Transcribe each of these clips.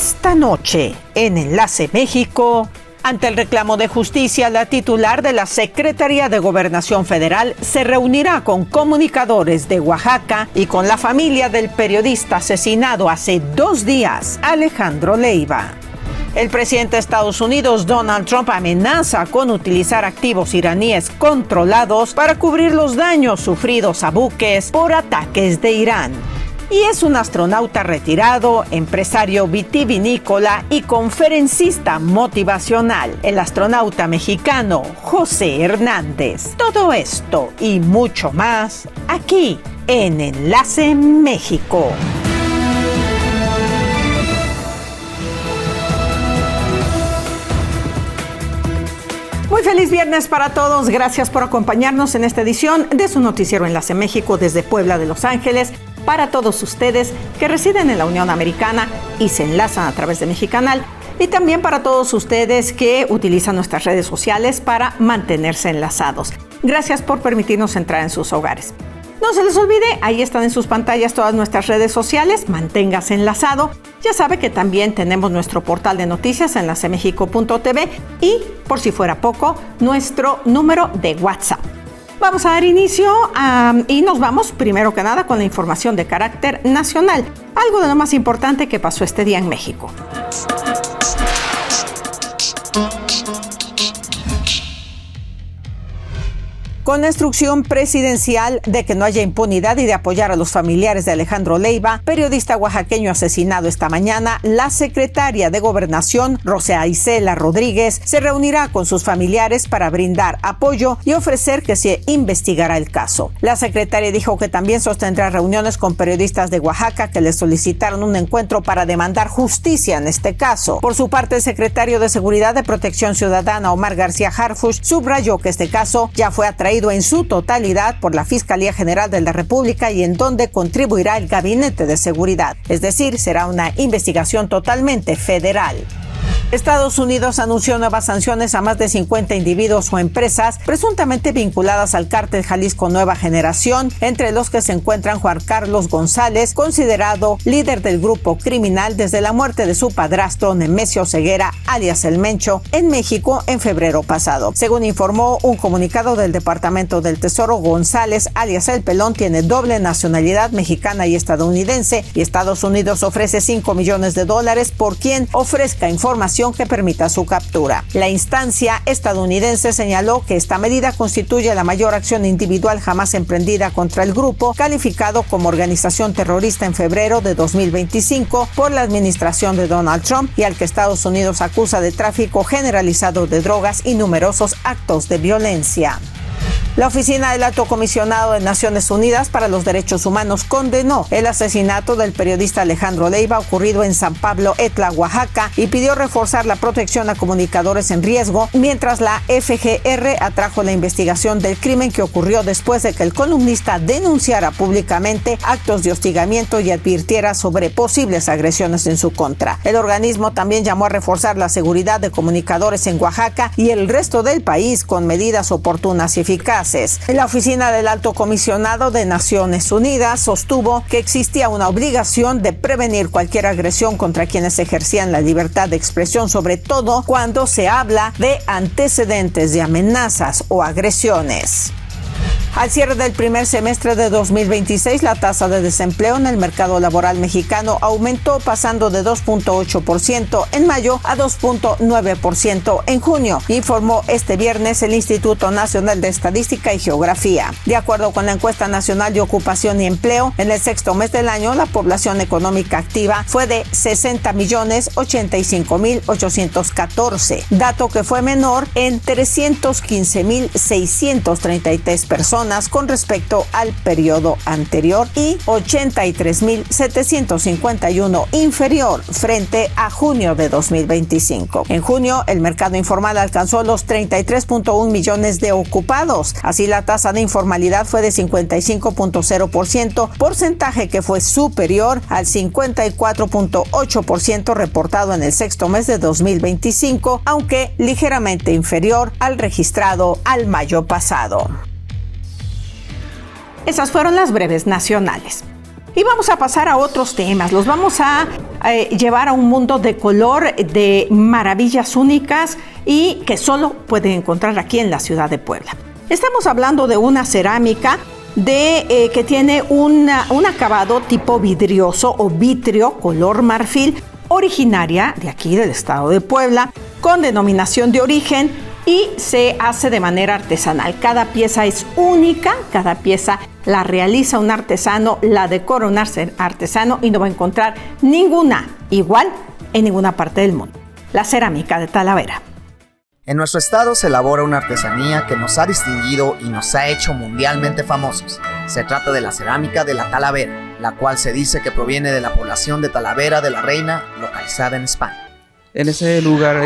Esta noche, en Enlace México, ante el reclamo de justicia, la titular de la Secretaría de Gobernación Federal se reunirá con comunicadores de Oaxaca y con la familia del periodista asesinado hace 2 días, Alejandro Leiva. El presidente de Estados Unidos, Donald Trump, amenaza con utilizar activos iraníes controlados para cubrir los daños sufridos a buques por ataques de Irán. Y es un astronauta retirado, empresario vitivinícola y conferencista motivacional, el astronauta mexicano José Hernández. Todo esto y mucho más aquí en Enlace México. Muy feliz viernes para todos. Gracias por acompañarnos en esta edición de su noticiero Enlace México desde Puebla de Los Ángeles. Para todos ustedes que residen en la Unión Americana y se enlazan a través de Mexicanal, y también para todos ustedes que utilizan nuestras redes sociales para mantenerse enlazados. Gracias por permitirnos entrar en sus hogares. No se les olvide, ahí están en sus pantallas todas nuestras redes sociales, manténgase enlazado. Ya sabe que también tenemos nuestro portal de noticias, enlacemexico.tv, y, por si fuera poco, nuestro número de WhatsApp. Vamos a dar inicio y nos vamos primero que nada con la información de carácter nacional, algo de lo más importante que pasó este día en México. Con la instrucción presidencial de que no haya impunidad y de apoyar a los familiares de Alejandro Leiva, periodista oaxaqueño asesinado esta mañana, la secretaria de Gobernación, Rosa Isela Rodríguez, se reunirá con sus familiares para brindar apoyo y ofrecer que se investigará el caso. La secretaria dijo que también sostendrá reuniones con periodistas de Oaxaca que le solicitaron un encuentro para demandar justicia en este caso. Por su parte, el secretario de Seguridad de Protección Ciudadana, Omar García Harfuch, subrayó que este caso ya fue atraído en su totalidad por la Fiscalía General de la República y en donde contribuirá el Gabinete de Seguridad. Es decir, será una investigación totalmente federal. Estados Unidos anunció nuevas sanciones a más de 50 individuos o empresas presuntamente vinculadas al cártel Jalisco Nueva Generación, entre los que se encuentran Juan Carlos González, considerado líder del grupo criminal desde la muerte de su padrastro Nemesio Ceguera, alias El Mencho, en México en febrero pasado. Según informó un comunicado del Departamento del Tesoro, González, alias El Pelón, tiene doble nacionalidad mexicana y estadounidense, y Estados Unidos ofrece $5 millones por quien ofrezca información que permita su captura. La instancia estadounidense señaló que esta medida constituye la mayor acción individual jamás emprendida contra el grupo, calificado como organización terrorista en febrero de 2025 por la administración de Donald Trump, y al que Estados Unidos acusa de tráfico generalizado de drogas y numerosos actos de violencia. La Oficina del Alto Comisionado de Naciones Unidas para los Derechos Humanos condenó el asesinato del periodista Alejandro Leiva ocurrido en San Pablo Etla, Oaxaca, y pidió reforzar la protección a comunicadores en riesgo, mientras la FGR atrajo la investigación del crimen que ocurrió después de que el columnista denunciara públicamente actos de hostigamiento y advirtiera sobre posibles agresiones en su contra. El organismo también llamó a reforzar la seguridad de comunicadores en Oaxaca y el resto del país con medidas oportunas y eficaces. La Oficina del Alto Comisionado de Naciones Unidas sostuvo que existía una obligación de prevenir cualquier agresión contra quienes ejercían la libertad de expresión, sobre todo cuando se habla de antecedentes de amenazas o agresiones. Al cierre del primer semestre de 2026, la tasa de desempleo en el mercado laboral mexicano aumentó, pasando de 2.8% en mayo a 2.9% en junio, informó este viernes el Instituto Nacional de Estadística y Geografía. De acuerdo con la Encuesta Nacional de Ocupación y Empleo, en el sexto mes del año, la población económica activa fue de 60.085.814, dato que fue menor en 315.633 personas con respecto al periodo anterior y 83.751 inferior frente a junio de 2025. En junio, el mercado informal alcanzó los 33.1 millones de ocupados. Así, la tasa de informalidad fue de 55.0%, porcentaje que fue superior al 54.8% reportado en el sexto mes de 2025, aunque ligeramente inferior al registrado al mayo pasado. Esas fueron las breves nacionales. Y vamos a pasar a otros temas. Los vamos a llevar a un mundo de color, de maravillas únicas y que solo pueden encontrar aquí en la ciudad de Puebla. Estamos hablando de una cerámica que tiene un acabado tipo vidrioso o vitrio color marfil, originaria de aquí del estado de Puebla, con denominación de origen y se hace de manera artesanal. Cada pieza es única, cada pieza la realiza un artesano, la decora un artesano y no va a encontrar ninguna igual en ninguna parte del mundo. La cerámica de Talavera. En nuestro estado se elabora una artesanía que nos ha distinguido y nos ha hecho mundialmente famosos. Se trata de la cerámica de la Talavera, la cual se dice que proviene de la población de Talavera de la Reina, localizada en España. En ese lugar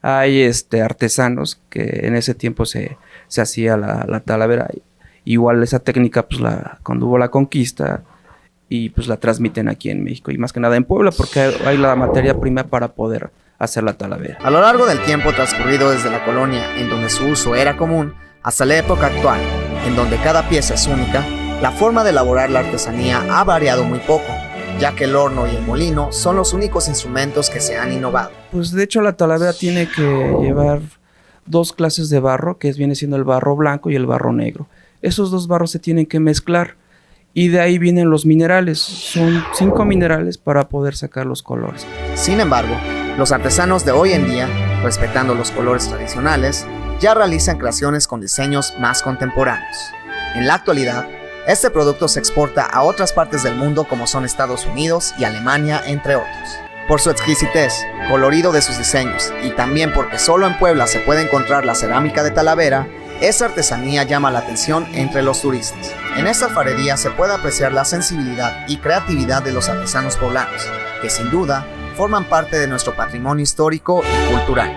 hay artesanos que en ese tiempo se hacía la Talavera. Igual esa técnica cuando hubo la conquista y pues la transmiten aquí en México y más que nada en Puebla porque hay la materia prima para poder hacer la Talavera. A lo largo del tiempo transcurrido desde la colonia en donde su uso era común hasta la época actual, en donde cada pieza es única, la forma de elaborar la artesanía ha variado muy poco, ya que el horno y el molino son los únicos instrumentos que se han innovado. Pues de hecho la Talavera tiene que llevar 2 clases de barro, que viene siendo el barro blanco y el barro negro. Esos 2 barros se tienen que mezclar y de ahí vienen los minerales. Son 5 minerales para poder sacar los colores. Sin embargo, los artesanos de hoy en día, respetando los colores tradicionales, ya realizan creaciones con diseños más contemporáneos. En la actualidad, este producto se exporta a otras partes del mundo como son Estados Unidos y Alemania, entre otros. Por su exquisitez, colorido de sus diseños y también porque solo en Puebla se puede encontrar la cerámica de Talavera, esa artesanía llama la atención entre los turistas. En esta alfarería se puede apreciar la sensibilidad y creatividad de los artesanos poblanos, que sin duda forman parte de nuestro patrimonio histórico y cultural.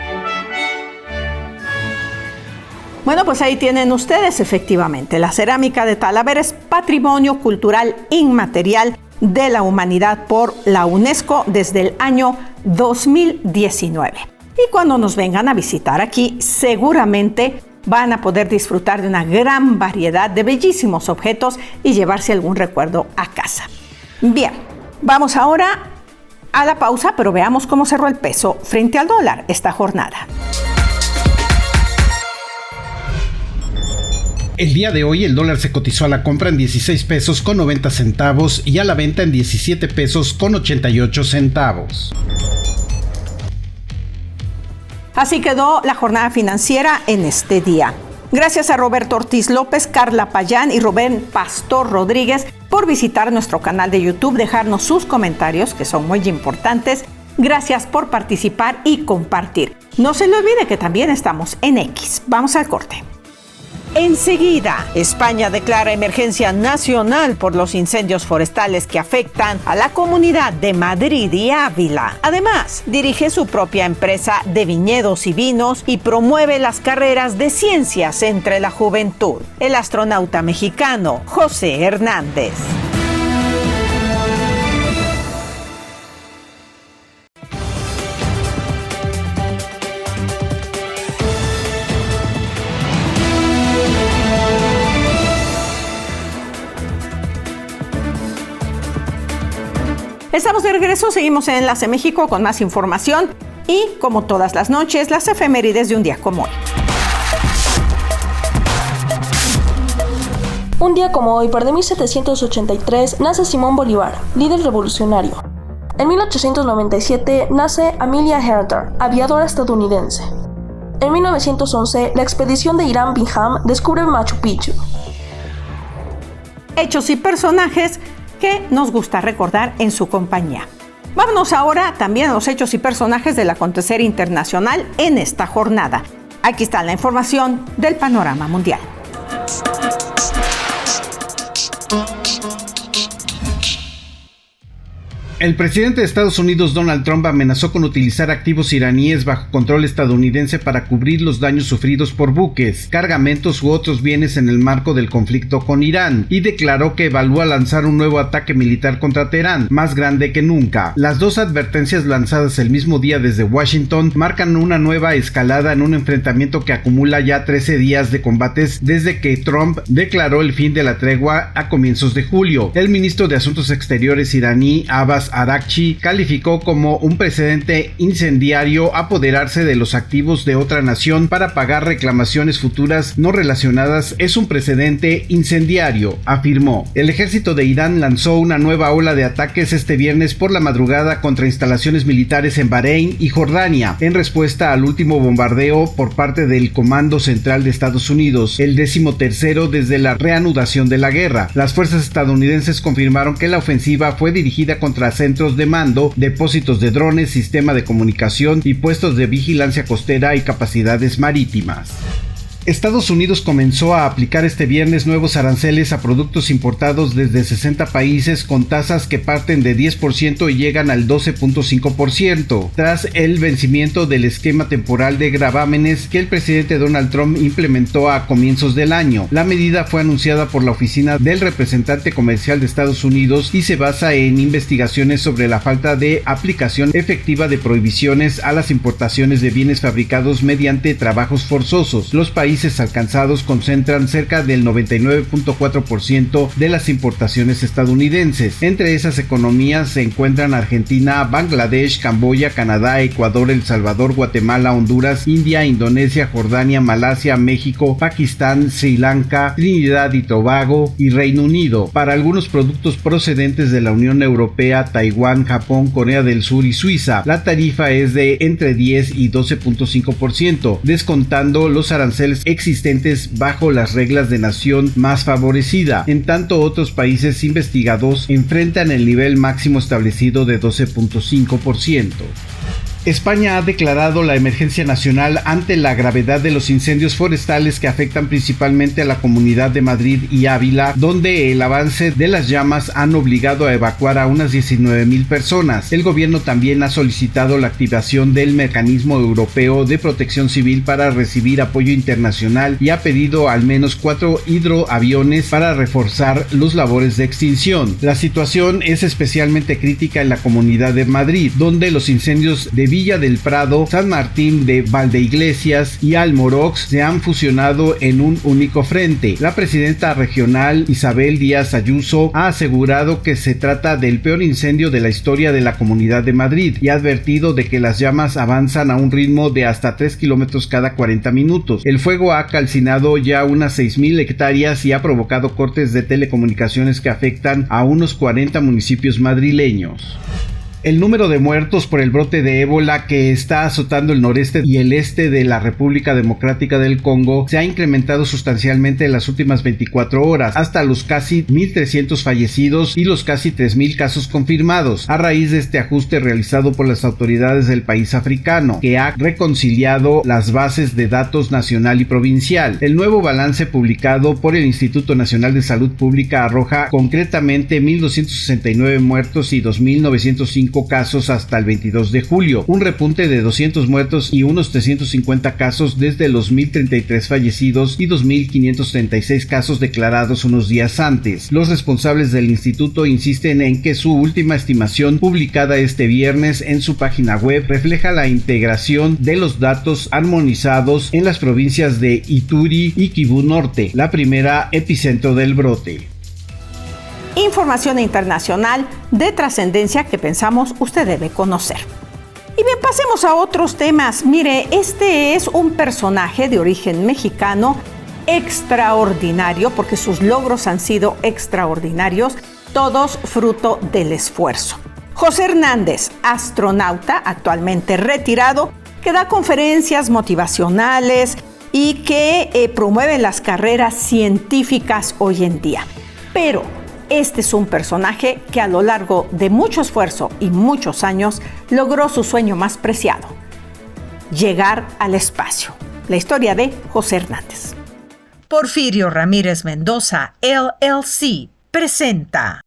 Bueno, pues ahí tienen ustedes efectivamente. La cerámica de Talavera es Patrimonio Cultural Inmaterial de la Humanidad por la UNESCO desde el año 2019. Y cuando nos vengan a visitar aquí, seguramente van a poder disfrutar de una gran variedad de bellísimos objetos y llevarse algún recuerdo a casa. Bien, vamos ahora a la pausa, pero veamos cómo cerró el peso frente al dólar esta jornada. El día de hoy el dólar se cotizó a la compra en 16 pesos con 90 centavos y a la venta en 17 pesos con 88 centavos. Así quedó la jornada financiera en este día. Gracias a Roberto Ortiz López, Carla Payán y Rubén Pastor Rodríguez por visitar nuestro canal de YouTube, dejarnos sus comentarios, que son muy importantes. Gracias por participar y compartir. No se le olvide que también estamos en X. Vamos al corte. Enseguida, España declara emergencia nacional por los incendios forestales que afectan a la comunidad de Madrid y Ávila. Además, dirige su propia empresa de viñedos y vinos y promueve las carreras de ciencias entre la juventud. El astronauta mexicano José Hernández. Estamos de regreso, seguimos en Enlace México con más información y, como todas las noches, las efemérides de un día como hoy. Un día como hoy, pero de 1783, nace Simón Bolívar, líder revolucionario. En 1897 nace Amelia Earhart, aviadora estadounidense. En 1911, la expedición de Hiram Bingham descubre Machu Picchu. Hechos y personajes que nos gusta recordar en su compañía. Vámonos ahora también a los hechos y personajes del acontecer internacional en esta jornada. Aquí está la información del panorama mundial. El presidente de Estados Unidos, Donald Trump, amenazó con utilizar activos iraníes bajo control estadounidense para cubrir los daños sufridos por buques, cargamentos u otros bienes en el marco del conflicto con Irán, y declaró que evalúa lanzar un nuevo ataque militar contra Teherán, más grande que nunca. Las dos advertencias lanzadas el mismo día desde Washington marcan una nueva escalada en un enfrentamiento que acumula ya 13 días de combates desde que Trump declaró el fin de la tregua a comienzos de julio. El ministro de Asuntos Exteriores iraní, Abbas Araghchi calificó como un precedente incendiario apoderarse de los activos de otra nación para pagar reclamaciones futuras no relacionadas. Es un precedente incendiario, afirmó. El ejército de Irán lanzó una nueva ola de ataques este viernes por la madrugada contra instalaciones militares en Bahrein y Jordania, en respuesta al último bombardeo por parte del Comando Central de Estados Unidos, el 13º desde la reanudación de la guerra. Las fuerzas estadounidenses confirmaron que la ofensiva fue dirigida contra centros de mando, depósitos de drones, sistema de comunicación y puestos de vigilancia costera y capacidades marítimas. Estados Unidos comenzó a aplicar este viernes nuevos aranceles a productos importados desde 60 países con tasas que parten de 10% y llegan al 12.5%, tras el vencimiento del esquema temporal de gravámenes que el presidente Donald Trump implementó a comienzos del año. La medida fue anunciada por la oficina del representante comercial de Estados Unidos y se basa en investigaciones sobre la falta de aplicación efectiva de prohibiciones a las importaciones de bienes fabricados mediante trabajos forzosos. Los países alcanzados concentran cerca del 99.4% de las importaciones estadounidenses. Entre esas economías se encuentran Argentina, Bangladesh, Camboya, Canadá, Ecuador, El Salvador, Guatemala, Honduras, India, Indonesia, Jordania, Malasia, México, Pakistán, Sri Lanka, Trinidad y Tobago y Reino Unido. Para algunos productos procedentes de la Unión Europea, Taiwán, Japón, Corea del Sur y Suiza, la tarifa es de entre 10 y 12.5%, descontando los aranceles existentes bajo las reglas de nación más favorecida. En tanto, otros países investigados enfrentan el nivel máximo establecido de 12.5%. España ha declarado la emergencia nacional ante la gravedad de los incendios forestales que afectan principalmente a la Comunidad de Madrid y Ávila, donde el avance de las llamas han obligado a evacuar a unas 19,000 personas. El gobierno también ha solicitado la activación del Mecanismo Europeo de Protección Civil para recibir apoyo internacional y ha pedido al menos 4 hidroaviones para reforzar los labores de extinción. La situación es especialmente crítica en la Comunidad de Madrid, donde los incendios de Villa del Prado, San Martín de Valdeiglesias y Almorox se han fusionado en un único frente. La presidenta regional Isabel Díaz Ayuso ha asegurado que se trata del peor incendio de la historia de la Comunidad de Madrid y ha advertido de que las llamas avanzan a un ritmo de hasta 3 kilómetros cada 40 minutos. El fuego ha calcinado ya unas 6,000 hectáreas y ha provocado cortes de telecomunicaciones que afectan a unos 40 municipios madrileños. El número de muertos por el brote de ébola que está azotando el noreste y el este de la República Democrática del Congo se ha incrementado sustancialmente en las últimas 24 horas, hasta los casi 1,300 fallecidos y los casi 3,000 casos confirmados, a raíz de este ajuste realizado por las autoridades del país africano, que ha reconciliado las bases de datos nacional y provincial. El nuevo balance publicado por el Instituto Nacional de Salud Pública arroja concretamente 1,269 muertos y 2,905 casos hasta el 22 de julio, un repunte de 200 muertos y unos 350 casos desde los 1,033 fallecidos y 2,536 casos declarados unos días antes. Los responsables del instituto insisten en que su última estimación, publicada este viernes en su página web, refleja la integración de los datos armonizados en las provincias de Ituri y Kivu Norte, la primera epicentro del brote. Información internacional de trascendencia que pensamos usted debe conocer. Y bien, pasemos a otros temas. Mire, este es un personaje de origen mexicano extraordinario, porque sus logros han sido extraordinarios, todos fruto del esfuerzo. José Hernández, astronauta actualmente retirado, que da conferencias motivacionales y que promueve las carreras científicas hoy en día. Pero este es un personaje que a lo largo de mucho esfuerzo y muchos años logró su sueño más preciado: llegar al espacio. La historia de José Hernández. Porfirio Ramírez Mendoza, LLC, presenta.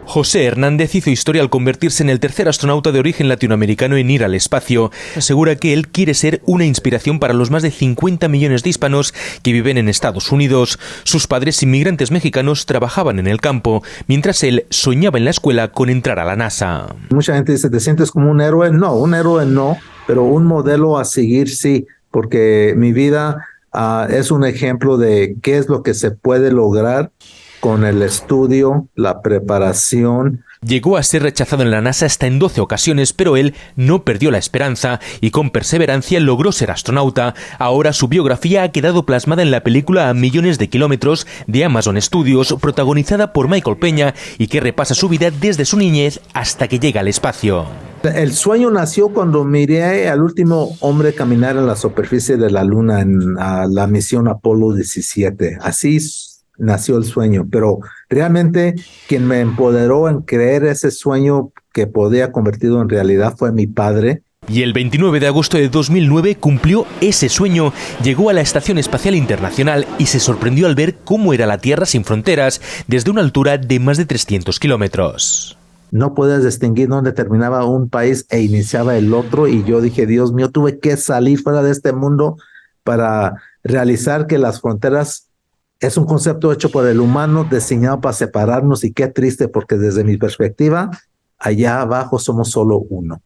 José Hernández hizo historia al convertirse en el tercer astronauta de origen latinoamericano en ir al espacio. Asegura que él quiere ser una inspiración para los más de 50 millones de hispanos que viven en Estados Unidos. Sus padres, inmigrantes mexicanos, trabajaban en el campo, mientras él soñaba en la escuela con entrar a la NASA. Mucha gente dice, ¿te sientes como un héroe? No, un héroe no, pero un modelo a seguir sí, porque mi vida es un ejemplo de qué es lo que se puede lograr con el estudio, la preparación. Llegó a ser rechazado en la NASA hasta en 12 ocasiones, pero él no perdió la esperanza y con perseverancia logró ser astronauta. Ahora su biografía ha quedado plasmada en la película A Millones de Kilómetros de Amazon Studios, protagonizada por Michael Peña y que repasa su vida desde su niñez hasta que llega al espacio. El sueño nació cuando miré al último hombre caminar en la superficie de la Luna en la misión Apolo 17. Así nació el sueño, pero realmente quien me empoderó en creer ese sueño que podía convertirlo en realidad fue mi padre. Y el 29 de agosto de 2009 cumplió ese sueño, llegó a la Estación Espacial Internacional y se sorprendió al ver cómo era la Tierra sin fronteras desde una altura de más de 300 kilómetros. No podías distinguir dónde terminaba un país e iniciaba el otro, y yo dije, Dios mío, tuve que salir fuera de este mundo para realizar que las fronteras es un concepto hecho por el humano, diseñado para separarnos, y qué triste, porque desde mi perspectiva, allá abajo somos solo uno.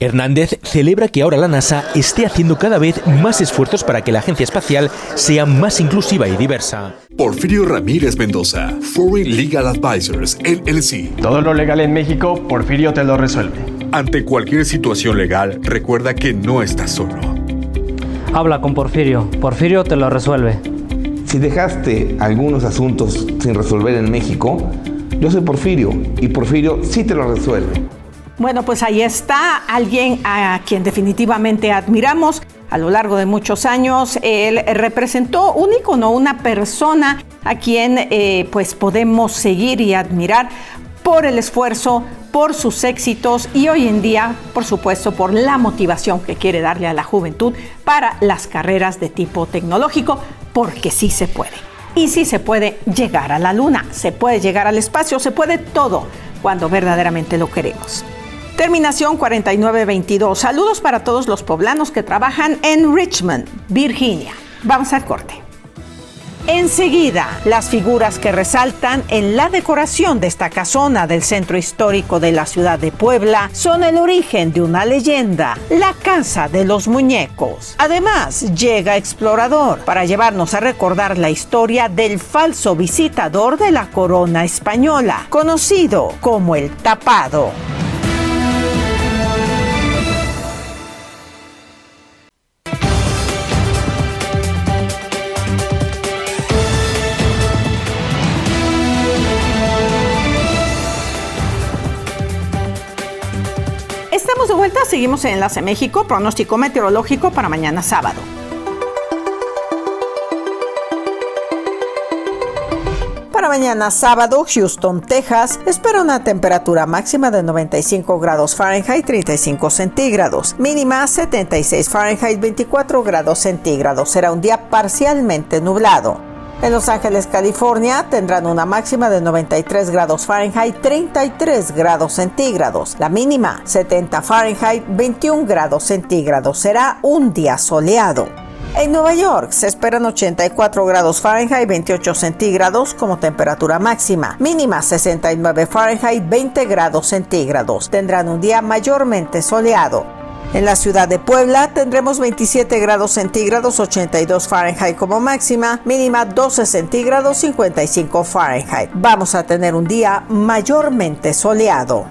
Hernández celebra que ahora la NASA esté haciendo cada vez más esfuerzos para que la agencia espacial sea más inclusiva y diversa. Porfirio Ramírez Mendoza, Foreign Legal Advisors, LLC. Todo lo legal en México, Porfirio te lo resuelve. Ante cualquier situación legal, recuerda que no estás solo. Habla con Porfirio, Porfirio te lo resuelve. Si dejaste algunos asuntos sin resolver en México, yo soy Porfirio y Porfirio sí te lo resuelve. Bueno, pues ahí está alguien a quien definitivamente admiramos. A lo largo de muchos años, él representó un ícono, una persona a quien pues podemos seguir y admirar por el esfuerzo, por sus éxitos y hoy en día, por supuesto, por la motivación que quiere darle a la juventud para las carreras de tipo tecnológico, porque sí se puede. Y sí se puede llegar a la luna, se puede llegar al espacio, se puede todo cuando verdaderamente lo queremos. Terminación 4922. Saludos para todos los poblanos que trabajan en Richmond, Virginia. Vamos al corte. Enseguida, las figuras que resaltan en la decoración de esta casona del centro histórico de la ciudad de Puebla son el origen de una leyenda, la Casa de los Muñecos. Además, llega Explorador para llevarnos a recordar la historia del falso visitador de la corona española, conocido como el Tapado. Estamos de vuelta, seguimos en Enlace México, pronóstico meteorológico para mañana sábado. Para mañana sábado, Houston, Texas, espera una temperatura máxima de 95 grados Fahrenheit, 35 centígrados, mínima 76 Fahrenheit, 24 grados centígrados. Será un día parcialmente nublado. En Los Ángeles, California, tendrán una máxima de 93 grados Fahrenheit, 33 grados centígrados. La mínima, 70 Fahrenheit, 21 grados centígrados. Será un día soleado. En Nueva York se esperan 84 grados Fahrenheit, 28 centígrados como temperatura máxima. Mínima 69 Fahrenheit, 20 grados centígrados. Tendrán un día mayormente soleado. En la ciudad de Puebla tendremos 27 grados centígrados, 82 Fahrenheit como máxima, mínima 12 centígrados, 55 Fahrenheit. Vamos a tener un día mayormente soleado.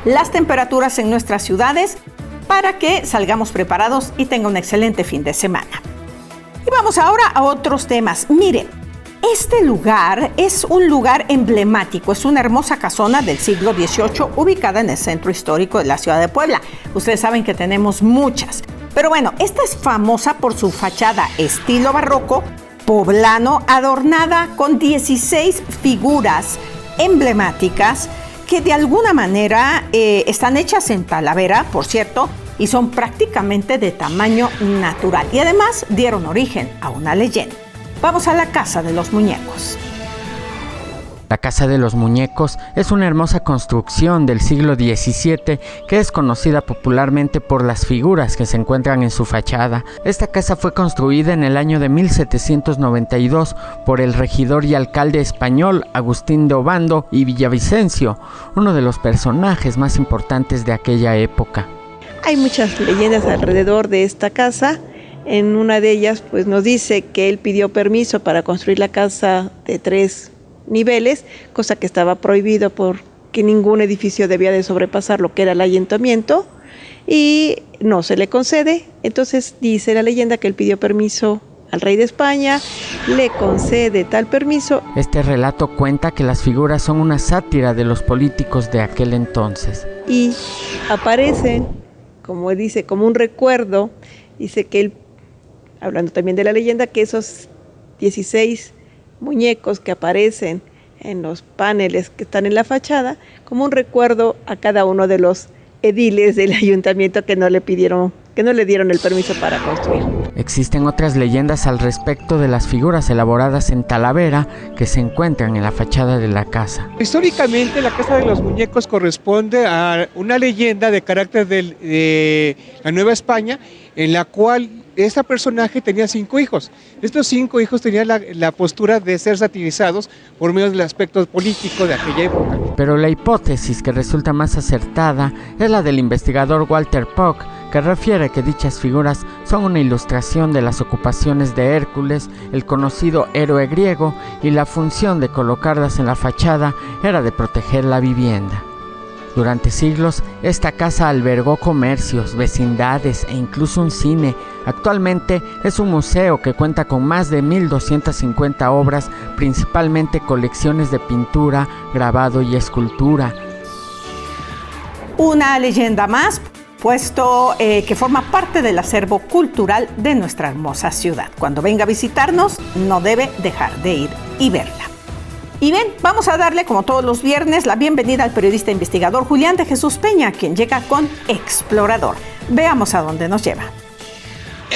Las temperaturas en nuestras ciudades para que salgamos preparados y tengan un excelente fin de semana. Y vamos ahora a otros temas. Miren, este lugar es un lugar emblemático, es una hermosa casona del siglo XVIII ubicada en el centro histórico de la ciudad de Puebla. Ustedes saben que tenemos muchas, pero bueno, esta es famosa por su fachada estilo barroco, poblano, adornada con 16 figuras emblemáticas que de alguna manera están hechas en Talavera, por cierto, y son prácticamente de tamaño natural y además dieron origen a una leyenda. Vamos a la Casa de los Muñecos. La Casa de los Muñecos es una hermosa construcción del siglo XVII que es conocida popularmente por las figuras que se encuentran en su fachada. Esta casa fue construida en el año de 1792 por el regidor y alcalde español Agustín de Obando y Villavicencio, uno de los personajes más importantes de aquella época. Hay muchas leyendas alrededor de esta casa. En una de ellas pues nos dice que él pidió permiso para construir la casa de 3 niveles, cosa que estaba prohibido porque ningún edificio debía de sobrepasar lo que era el ayuntamiento, y no se le concede. Entonces dice la leyenda que él pidió permiso al rey de España, le concede tal permiso. Este relato cuenta que las figuras son una sátira de los políticos de aquel entonces. Y aparecen, como dice, como un recuerdo. Dice que él, hablando también de la leyenda, que esos 16 muñecos que aparecen en los paneles que están en la fachada, como un recuerdo a cada uno de los ediles del ayuntamiento que no le dieron el permiso para construir. Existen otras leyendas al respecto de las figuras elaboradas en Talavera que se encuentran en la fachada de la casa. Históricamente, la Casa de los Muñecos corresponde a una leyenda de carácter de la Nueva España, en la cual este personaje tenía 5 hijos. Estos 5 hijos tenían la postura de ser satirizados por medio del aspecto político de aquella época. Pero la hipótesis que resulta más acertada es la del investigador Walter Puck, que refiere que dichas figuras son una ilustración de las ocupaciones de Hércules, el conocido héroe griego, y la función de colocarlas en la fachada era de proteger la vivienda. Durante siglos, esta casa albergó comercios, vecindades e incluso un cine. Actualmente es un museo que cuenta con más de 1,250 obras, principalmente colecciones de pintura, grabado y escultura. Una leyenda más, puesto que forma parte del acervo cultural de nuestra hermosa ciudad. Cuando venga a visitarnos, no debe dejar de ir y verla. Y bien, vamos a darle, como todos los viernes, la bienvenida al periodista investigador Julián de Jesús Peña, quien llega con Explorador. Veamos a dónde nos lleva.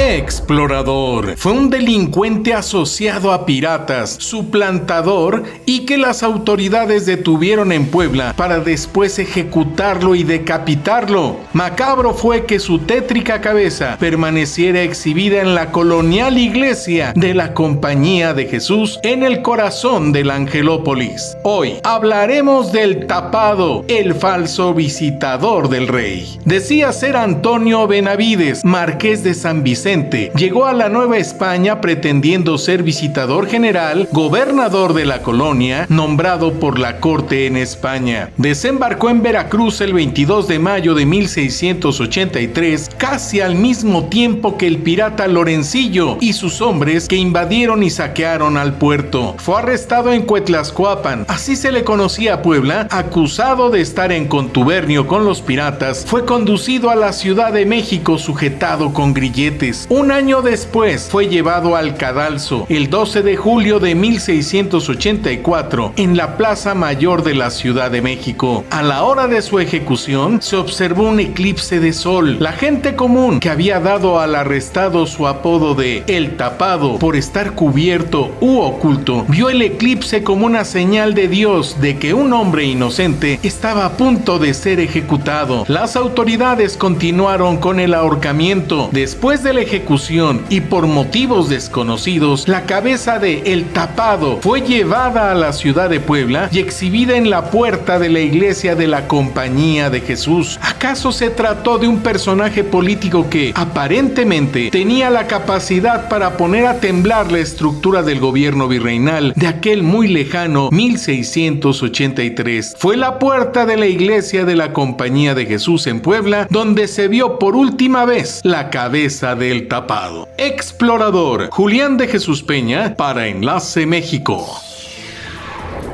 Explorador fue un delincuente asociado a piratas, suplantador y que las autoridades detuvieron en Puebla para después ejecutarlo y decapitarlo. Macabro fue que su tétrica cabeza permaneciera exhibida en la colonial iglesia de la Compañía de Jesús en el corazón de la Angelópolis. Hoy hablaremos del Tapado, el falso visitador del rey. Decía ser Antonio Benavides, marqués de San Vicente. Llegó a la Nueva España pretendiendo ser visitador general, gobernador de la colonia, nombrado por la corte en España. Desembarcó en Veracruz el 22 de mayo de 1683, casi al mismo tiempo que el pirata Lorencillo y sus hombres que invadieron y saquearon al puerto. Fue arrestado en Cuetlaxcoapan, así se le conocía a Puebla, acusado de estar en contubernio con los piratas. Fue conducido a la Ciudad de México sujetado con grilletes. Un año después fue llevado al cadalso el 12 de julio de 1684 en la Plaza Mayor de la Ciudad de México. A la hora de su ejecución se observó un eclipse de sol. La gente común, que había dado al arrestado su apodo de El Tapado por estar cubierto u oculto, vio el eclipse como una señal de Dios de que un hombre inocente estaba a punto de ser ejecutado. Las autoridades continuaron con el ahorcamiento. Después de la ejecución y por motivos desconocidos, la cabeza de El Tapado fue llevada a la ciudad de Puebla y exhibida en la puerta de la iglesia de la Compañía de Jesús. ¿Acaso se trató de un personaje político que aparentemente tenía la capacidad para poner a temblar la estructura del gobierno virreinal de aquel muy lejano 1683? Fue la puerta de la iglesia de la Compañía de Jesús en Puebla donde se vio por última vez la cabeza de El Tapado. Explorador Julián de Jesús Peña para Enlace México.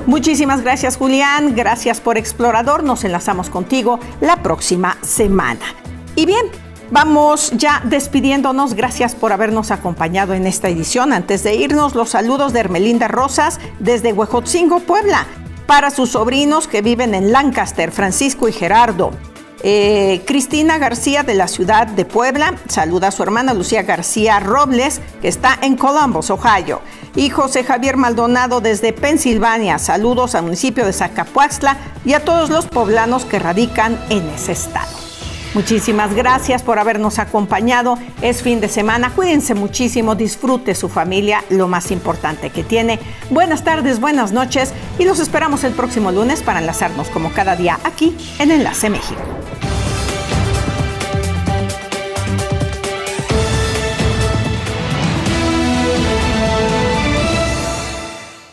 Muchísimas gracias, Julián. Gracias por Explorador. Nos enlazamos contigo la próxima semana. Y bien, vamos ya despidiéndonos. Gracias por habernos acompañado en esta edición. Antes de irnos, los saludos de Hermelinda Rosas desde Huejotzingo, Puebla, para sus sobrinos que viven en Lancaster, Francisco y Gerardo. Cristina García de la ciudad de Puebla saluda a su hermana Lucía García Robles, que está en Columbus, Ohio. Y José Javier Maldonado desde Pensilvania, saludos al municipio de Zacapuaxtla y a todos los poblanos que radican en ese estado. Muchísimas gracias por habernos acompañado. Es fin de semana, cuídense muchísimo, disfrute su familia, lo más importante que tiene. Buenas tardes, buenas noches y los esperamos el próximo lunes para enlazarnos como cada día aquí en Enlace México.